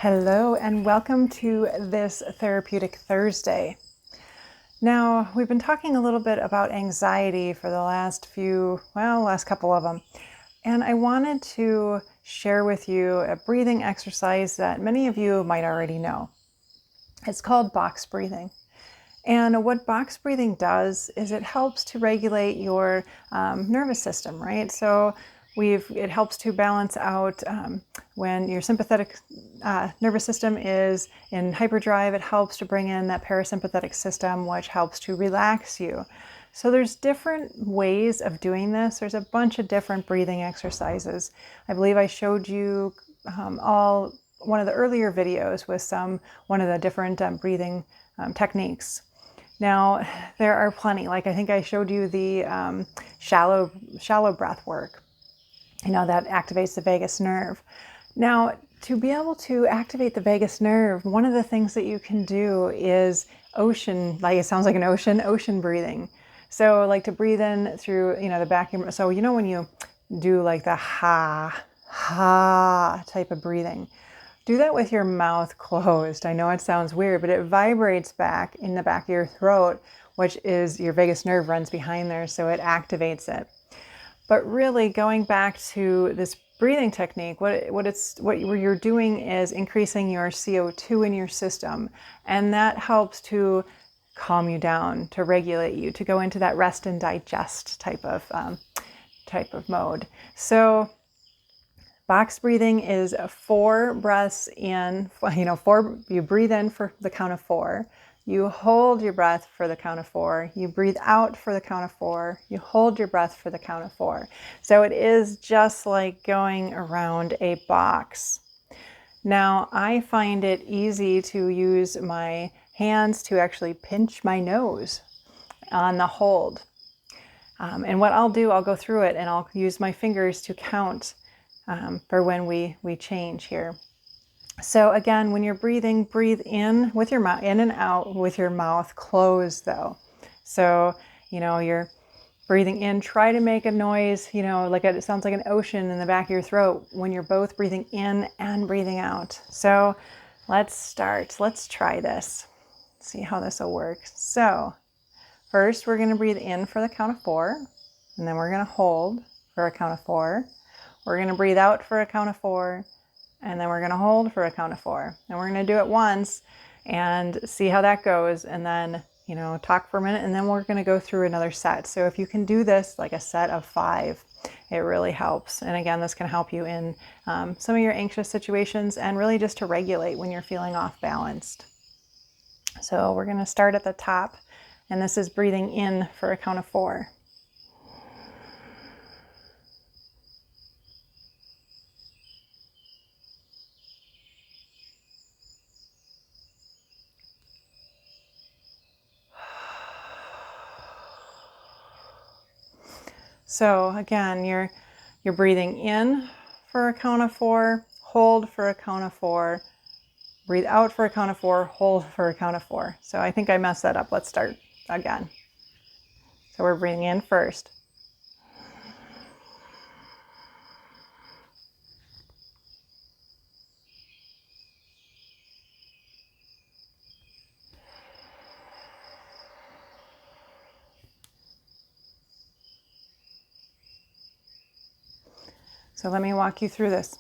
Hello and welcome to this Therapeutic Thursday. Now, we've been talking a little bit about anxiety for the last couple of them. And I wanted to share with you a breathing exercise that many of you might already know. It's called box breathing. And what box breathing does is it helps to regulate your nervous system, right? So it helps to balance out when your sympathetic nervous system is in hyperdrive. It helps to bring in that parasympathetic system, which helps to relax you. So there's different ways of doing this. There's a bunch of different breathing exercises. I believe I showed you one of the earlier videos with one of the different breathing techniques. Now, there are plenty. Like I think I showed you the shallow breath work, that activates the vagus nerve. Now, to be able to activate the vagus nerve, one of the things that you can do is it sounds like an ocean breathing. So like to breathe in through, the back of your, so when you do like the ha type of breathing, do that with your mouth closed. I know it sounds weird, but it vibrates back in the back of your throat, which is your vagus nerve runs behind there, so it activates it. But really, going back to this breathing technique, what you're doing is increasing your CO2 in your system, and that helps to calm you down, to regulate you, to go into that rest and digest type of mode. So box breathing is 4 breaths in, you breathe in for the count of 4. You hold your breath for the count of 4. You breathe out for the count of 4. You hold your breath for the count of 4. So it is just like going around a box. Now, I find it easy to use my hands to actually pinch my nose on the hold. And what I'll do, I'll go through it and I'll use my fingers to count for when we change here. So again, when you're breathing, breathe in with your mouth, in and out with your mouth closed though. So, you're breathing in, try to make a noise, it sounds like an ocean in the back of your throat when you're both breathing in and breathing out. So let's start. Let's try this. See how this will work. So first we're going to breathe in for the count of 4, and then we're going to hold for a count of 4. We're going to breathe out for a count of 4. And then we're going to hold for a count of 4. And we're going to do it once and see how that goes. And then, talk for a minute. And then we're going to go through another set. So if you can do this like a set of 5, it really helps. And again, this can help you in some of your anxious situations and really just to regulate when you're feeling off balanced. So we're going to start at the top. And this is breathing in for a count of 4. So again, you're breathing in for a count of 4, hold for a count of 4, breathe out for a count of 4, hold for a count of 4. So I think I messed that up. Let's start again. So we're breathing in first. So let me walk you through this.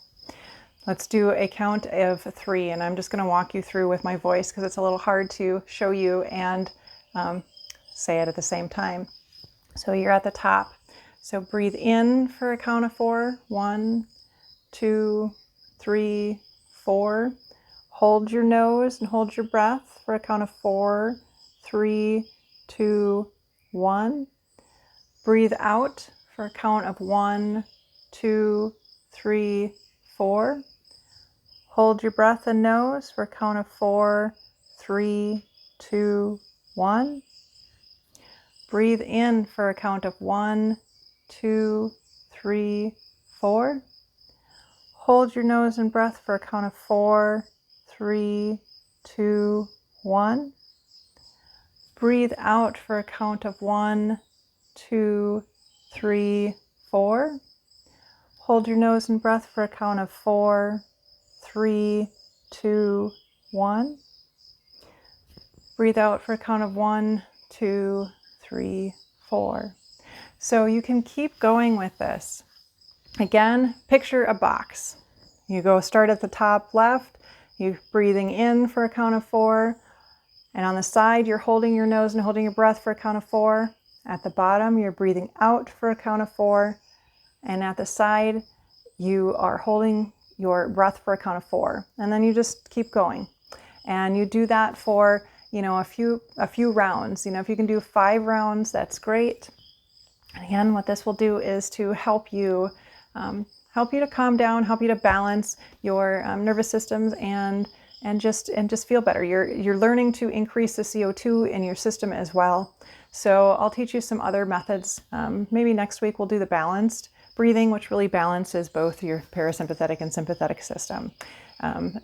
Let's do a count of 3, and I'm just going to walk you through with my voice because it's a little hard to show you and say it at the same time. So you're at the top. So breathe in for a count of 4. 1, 2, 3, 4. Hold your nose and hold your breath for a count of 4, 3, 2, 1. Breathe out for a count of 1, 2, 3, 4. Hold your breath and nose for a count of 4, 3, 2, 1. Breathe in for a count of 1, 2, 3, 4. Hold your nose and breath for a count of 4, 3, 2, 1. Breathe out for a count of 1, 2, 3, 4. Hold your nose and breath for a count of 4, 3, 2, 1. Breathe out for a count of 1, 2, 3, 4. So you can keep going with this. Again, picture a box. You go start at the top left, you're breathing in for a count of 4, and on the side you're holding your nose and holding your breath for a count of 4. At the bottom you're breathing out for a count of 4, and at the side you are holding your breath for a count of 4. And then you just keep going. And you do that for, a few rounds. If you can do 5 rounds, that's great. And again, what this will do is to help you to calm down, help you to balance your nervous systems and just feel better. You're learning to increase the CO2 in your system as well. So I'll teach you some other methods. Maybe next week we'll do the balanced breathing, which really balances both your parasympathetic and sympathetic system.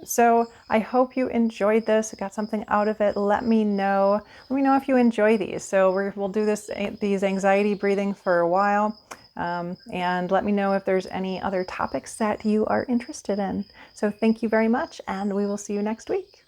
So I hope you enjoyed this, got something out of it. Let me know if you enjoy these. So we'll do these anxiety breathing for a while. And let me know if there's any other topics that you are interested in. So thank you very much, and we will see you next week.